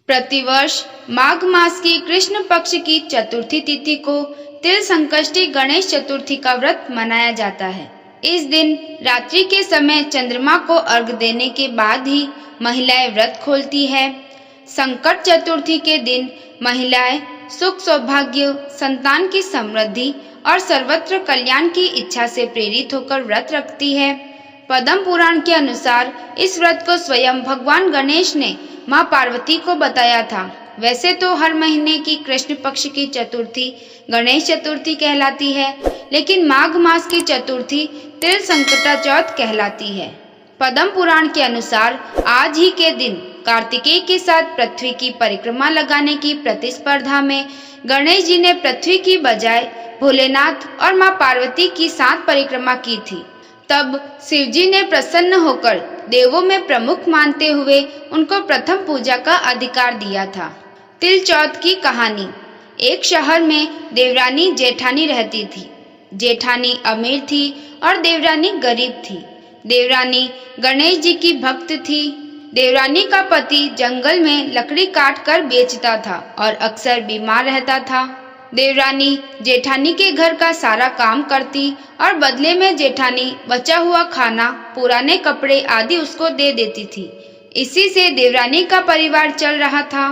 प्रतिवर्ष माघ मास की कृष्ण पक्ष की चतुर्थी तिथि को तिल संकष्टी गणेश चतुर्थी का व्रत मनाया जाता है। इस दिन रात्रि के समय चंद्रमा को अर्घ देने के बाद ही महिलाएं व्रत खोलती है। संकट चतुर्थी के दिन महिलाएं सुख सौभाग्य, संतान की समृद्धि और सर्वत्र कल्याण की इच्छा से प्रेरित होकर व्रत रखती है। पद्म पुराण के अनुसार इस व्रत को स्वयं भगवान गणेश ने मां पार्वती को बताया था। वैसे तो हर महीने की कृष्ण पक्ष की चतुर्थी गणेश चतुर्थी कहलाती है, लेकिन माघ मास की चतुर्थी तिल संकटा चौथ कहलाती है। पद्म पुराण के अनुसार आज ही के दिन कार्तिकेय के साथ पृथ्वी की परिक्रमा लगाने की प्रतिस्पर्धा में गणेश जी ने पृथ्वी की बजाय भोलेनाथ और मां पार्वती की साथ परिक्रमा की थी। तब शिवजी ने प्रसन्न होकर देवों में प्रमुख मानते हुए उनको प्रथम पूजा का अधिकार दिया था। तिल चौथ की कहानी। एक शहर में देवरानी जेठानी रहती थी। जेठानी अमीर थी और देवरानी गरीब थी। देवरानी गणेश जी की भक्त थी। देवरानी का पति जंगल में लकड़ी काट कर बेचता था और अक्सर बीमार रहता था। देवरानी जेठानी के घर का सारा काम करती और बदले में जेठानी बचा हुआ खाना, पुराने कपड़े आदि उसको दे देती थी। इसी से देवरानी का परिवार चल रहा था।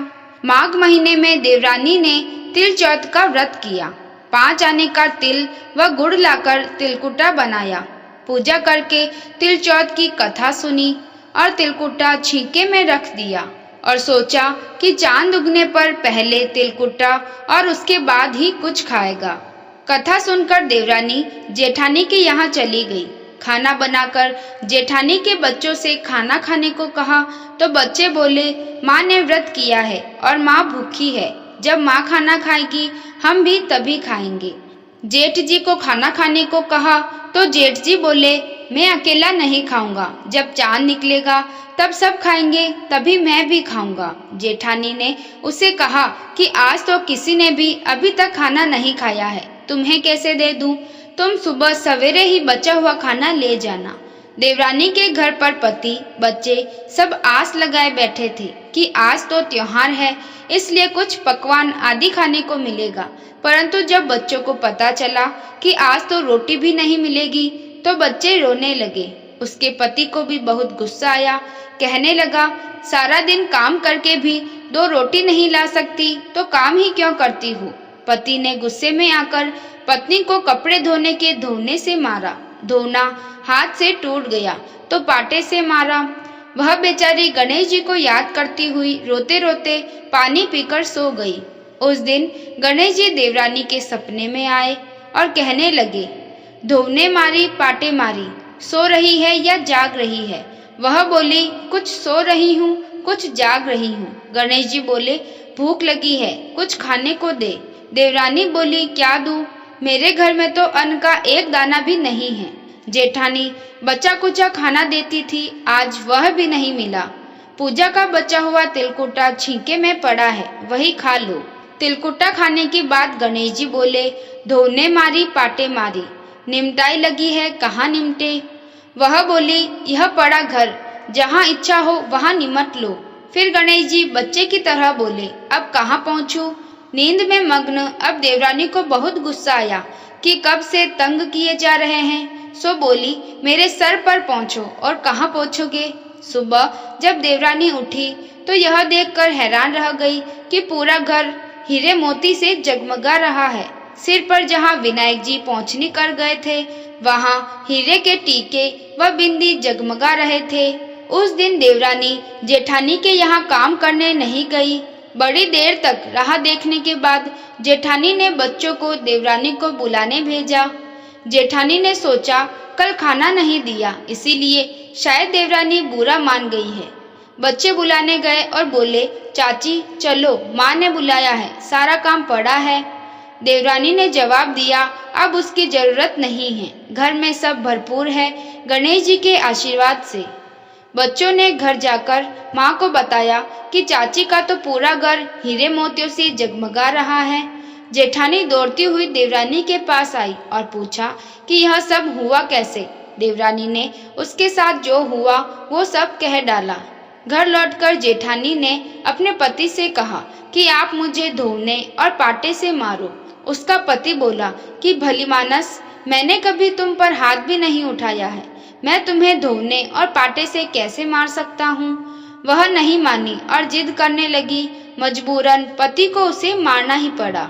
माघ महीने में देवरानी ने तिल चौथ का व्रत किया। 5 आने का तिल व गुड़ लाकर तिलकुटा बनाया। पूजा करके तिल चौथ की कथा सुनी और तिलकुटा छींके में रख दिया और सोचा कि चांद उगने पर पहले तिलकुटा और उसके बाद ही कुछ खाएगा। कथा सुनकर देवरानी जेठानी के यहाँ चली गई। खाना बनाकर जेठानी के बच्चों से खाना खाने को कहा तो बच्चे बोले, माँ ने व्रत किया है और माँ भूखी है। जब माँ खाना खाएगी हम भी तभी खाएंगे। जेठ जी को खाना खाने को कहा तो जेठ जी बोले, मैं अकेला नहीं खाऊंगा, जब चांद निकलेगा तब सब खाएंगे, तभी मैं भी खाऊंगा। जेठानी ने उसे कहा कि आज तो किसी ने भी अभी तक खाना नहीं खाया है, तुम्हें कैसे दे दूं? तुम सुबह सवेरे ही बचा हुआ खाना ले जाना। देवरानी के घर पर पति, बच्चे सब आस लगाए बैठे थे कि आज तो त्योहार है, इसलिए कुछ पकवान आदि खाने को मिलेगा। परंतु जब बच्चों को पता चला कि आज तो रोटी भी नहीं मिलेगी तो बच्चे रोने लगे। उसके पति को भी बहुत गुस्सा आया। कहने लगा, सारा दिन काम करके भी 2 रोटी नहीं ला सकती तो काम ही क्यों करती हूँ? पति ने गुस्से में आकर पत्नी को कपड़े धोने के धोने से मारा। धोना हाथ से टूट गया तो पाटे से मारा। वह बेचारी गणेश जी को याद करती हुई रोते रोते पानी पीकर सो गई। उस दिन गणेश जी देवरानी के सपने में आए और कहने लगे, धोने मारी पाटे मारी, सो रही है या जाग रही है? वह बोली, कुछ सो रही हूँ, कुछ जाग रही हूँ। गणेश जी बोले, भूख लगी है, कुछ खाने को दे। देवरानी बोली, क्या दूं? मेरे घर में तो अन्न का एक दाना भी नहीं है। जेठानी बचा कुचा खाना देती थी, आज वह भी नहीं मिला। पूजा का बचा हुआ तिलकुटा छींके में पड़ा है, वही खा लो। तिलकुटा खाने के बाद गणेश जी बोले, धोने मारी पाटे मारी, निमटाई लगी है, कहाँ निमटे? वह बोली, यह पड़ा घर, जहाँ इच्छा हो वहाँ निमट लो। फिर गणेश जी बच्चे की तरह बोले, अब कहाँ पहुँचूं? नींद में मग्न अब देवरानी को बहुत गुस्सा आया कि कब से तंग किए जा रहे हैं। सो बोली, मेरे सर पर पहुँचो। और कहाँ पहुँचोगे? सुबह जब देवरानी उठी तो यह देखकर हैरान रह गई कि पूरा घर हीरे मोती से जगमगा रहा है। सिर पर जहाँ विनायक जी पहुँचनी कर गए थे वहाँ हीरे के टीके व बिंदी जगमगा रहे थे। उस दिन देवरानी जेठानी के यहाँ काम करने नहीं गई। बड़ी देर तक राह देखने के बाद जेठानी ने बच्चों को देवरानी को बुलाने भेजा। जेठानी ने सोचा, कल खाना नहीं दिया, इसीलिए शायद देवरानी बुरा मान गई है। बच्चे बुलाने गए और बोले, चाची चलो, माँ ने बुलाया है, सारा काम पड़ा है। देवरानी ने जवाब दिया, अब उसकी जरूरत नहीं है, घर में सब भरपूर है गणेश जी के आशीर्वाद से। बच्चों ने घर जाकर माँ को बताया कि चाची का तो पूरा घर हीरे मोतियों से जगमगा रहा है। जेठानी दौड़ती हुई देवरानी के पास आई और पूछा कि यह सब हुआ कैसे। देवरानी ने उसके साथ जो हुआ वो सब कह डाला। घर लौटकर जेठानी ने अपने पति से कहा कि आप मुझे धोने और पाटे से मारो। उसका पति बोला कि भली मानस, मैंने कभी तुम पर हाथ भी नहीं उठाया है, मैं तुम्हें धोने और पाटे से कैसे मार सकता हूँ। वह नहीं मानी और जिद करने लगी। मजबूरन पति को उसे मारना ही पड़ा।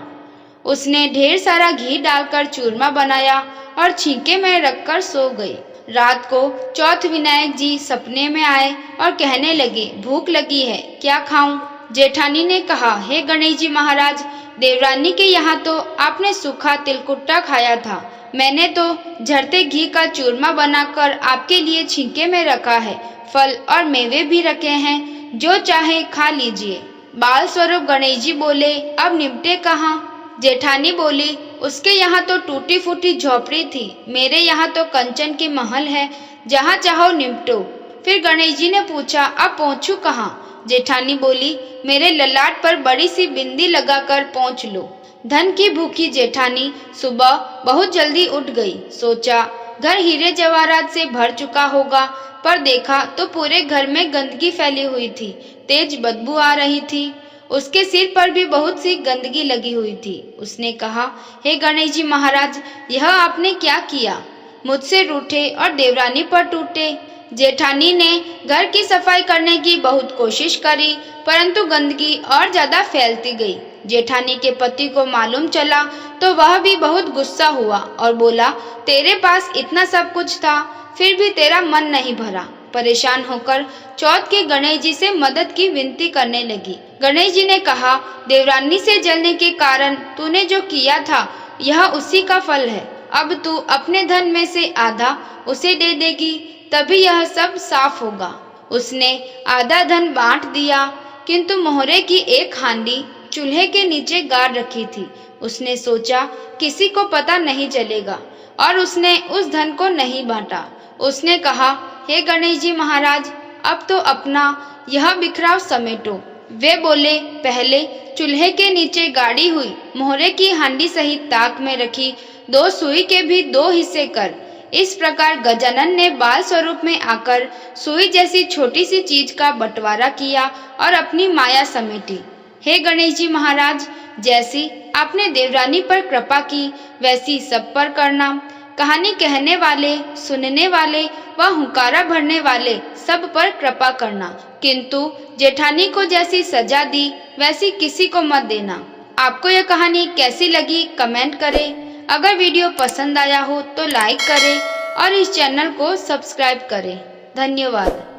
उसने ढेर सारा घी डालकर चूरमा बनाया और छींके में रखकर सो गई। रात को चौथ विनायक जी सपने में आए और कहने लगे, भूख लगी है, क्या खाऊं? जेठानी ने कहा, हे गणेश जी महाराज, देवरानी के यहाँ तो आपने सूखा तिलकुट्टा खाया था, मैंने तो झरते घी का चूरमा बनाकर आपके लिए छींके में रखा है, फल और मेवे भी रखे हैं, जो चाहे खा लीजिए। बाल स्वरूप गणेश जी बोले, अब निपटे कहाँ? जेठानी बोली, उसके यहाँ तो टूटी फूटी झोपड़ी थी, मेरे यहाँ तो कंचन की महल है, जहाँ चाहो निपटो। फिर गणेश जी ने पूछा, अब पहुँचूं कहाँ? जेठानी बोली, मेरे ललाट पर बड़ी सी बिंदी लगाकर पहुँच लो। धन की भूखी जेठानी सुबह बहुत जल्दी उठ गई। सोचा घर हीरे जवाहरात से भर चुका होगा, पर देखा तो पूरे घर में गंदगी फैली हुई थी, तेज बदबू आ रही थी। उसके सिर पर भी बहुत सी गंदगी लगी हुई थी। उसने कहा, हे गणेश जी महाराज, यह आपने क्या किया? मुझसे रूठे और देवरानी पर टूटे। जेठानी ने घर की सफाई करने की बहुत कोशिश करी, परंतु गंदगी और ज्यादा फैलती गई। जेठानी के पति को मालूम चला तो वह भी बहुत गुस्सा हुआ और बोला, तेरे पास इतना सब कुछ था, फिर भी तेरा मन नहीं भरा। परेशान होकर चौथ के गणेश जी से मदद की विनती करने लगी। गणेश जी ने कहा, देवरानी से जलने के कारण तूने जो किया था, यह उसी का फल है। अब तू अपने धन में से आधा उसे दे देगी, तभी यह सब साफ होगा। उसने आधा धन बांट दिया, किंतु मोहरे की एक हांडी चूल्हे के नीचे गाड़ रखी थी। उसने सोचा किसी को पता नहीं चलेगा, और उसने उस धन को नहीं बांटा। उसने कहा, हे गणेश जी महाराज, अब तो अपना यह बिखराव समेटो। वे बोले, पहले चूल्हे के नीचे गाड़ी हुई मोहरे की हांडी सहित ताक में रखी 2 सुई के भी 2 हिस्से कर। इस प्रकार गजानन ने बाल स्वरूप में आकर सुई जैसी छोटी सी चीज का बंटवारा किया और अपनी माया समेटी। हे गणेश जी महाराज, जैसी आपने देवरानी पर कृपा की, वैसी सब पर करना। कहानी कहने वाले, सुनने वाले व हुंकारा भरने वाले सब पर कृपा करना, किंतु जेठानी को जैसी सजा दी वैसी किसी को मत देना। आपको यह कहानी कैसी लगी कमेंट करें। अगर वीडियो पसंद आया हो तो लाइक करें और इस चैनल को सब्सक्राइब करें। धन्यवाद।